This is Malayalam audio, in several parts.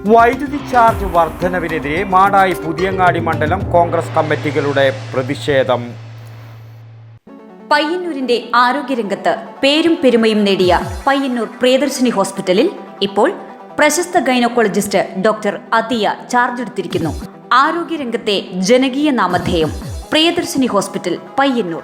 വൈദ്യുതി ചാർജ് വർധനവിനെതിരെ മാടായി പുതിയങ്ങാടി മണ്ഡലം കോൺഗ്രസ് കമ്മിറ്റികളുടെ പ്രതിഷേധം. പയ്യന്നൂരിന്റെ ആരോഗ്യരംഗത്ത് പേരും പെരുമയും നേടിയ പയ്യന്നൂർ പ്രിയദർശിനി ഹോസ്പിറ്റലിൽ ഇപ്പോൾ പ്രശസ്ത ഗൈനക്കോളജിസ്റ്റ് ഡോക്ടർ അതിയ ചാർജ് എടുത്തിരിക്കുന്നു. ആരോഗ്യരംഗത്തെ ജനകീയ നാമധേയം പ്രിയദർശിനി ഹോസ്പിറ്റൽ പയ്യന്നൂർ.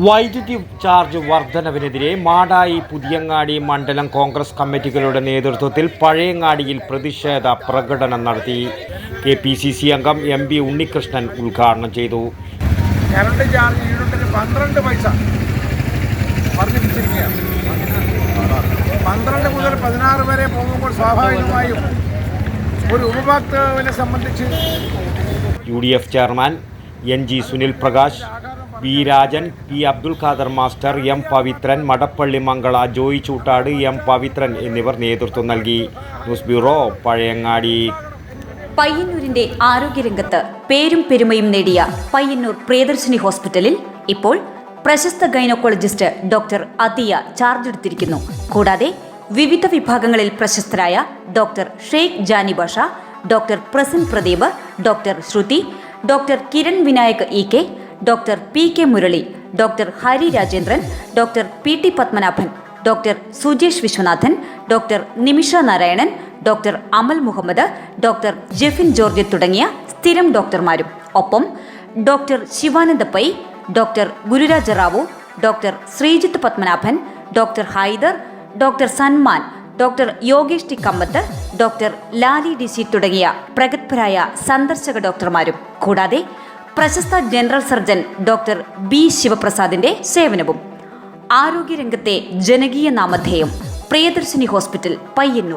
വൈദ്യുതി ചാർജ് വർധനവിനെതിരെ മാടായി പുതിയങ്ങാടി മണ്ഡലം കോൺഗ്രസ് കമ്മിറ്റികളുടെ നേതൃത്വത്തിൽ പഴയങ്ങാടിയിൽ പ്രതിഷേധ പ്രകടനം നടത്തി. KPCC അംഗം MP ഉണ്ണികൃഷ്ണൻ ഉദ്ഘാടനം ചെയ്തു. കറണ്ട് ചാർജ് യൂണിറ്റിന് 12 പൈസ വർദ്ധിപ്പിച്ചിരിക്കുകയാണ്. 12 മുതൽ 16 വരെ പോകുമ്പോൾ സ്വാഭാവികമായും ഒരു ഉപഭോക്താവിനെ സംബന്ധിച്ച് UDF chairman NG Sunil Prakash, V Rajan, P Abdul Khader master, M Pavithran, Madappally Mangala, Joy Choottad, M Pavithran എന്നിവർ നേതൃത്വം നൽകി. News bureau Pazhayangadi. പയ്യന്നൂരിന്റെ ആരോഗ്യരംഗത്ത് പേരും പെരുമയും നേടിയ പയ്യന്നൂർ പ്രിയദർശിനി ഹോസ്പിറ്റലിൽ ഇപ്പോൾ പ്രശസ്ത ഗൈനക്കോളജിസ്റ്റ് ഡോക്ടർ അതിയ ചാർജ് എടുത്തിരിക്കുന്നു. കൂടാതെ വിവിധ വിഭാഗങ്ങളിൽ പ്രശസ്തരായ doctor Sheikh Jani Basha, doctor Prasan Pradeep, doctor Shruthi, doctor Kiran Vinayak EK, doctor PK Murali, doctor Hari Rajendran, doctor PT Padmanabhan, doctor Sujesh Viswanathan, doctor Nimisha Narayanan, doctor Amal Muhammad, doctor Jefin George തുടങ്ങിയ സ്ഥിരം ഡോക്ടർമാരും ഒപ്പം doctor Shivananda Pai, doctor Gururaja Rao, doctor Sreejith Padmanabhan, doctor Haider, doctor Sanman, doctor Yogesh T Kamath, doctor Lali DC തുടങ്ങിയ പ്രഗത്ഭരായ സന്ദർശക ഡോക്ടർമാരും കൂടാതെ പ്രശസ്ത ജനറൽ സർജൻ ഡോക്ടർ B ശിവപ്രസാദിന്റെ സേവനവും. ആരോഗ്യരംഗത്തെ ജനകീയ നാമധേയം പ്രിയദർശിനി ഹോസ്പിറ്റൽ പയ്യന്നൂർ.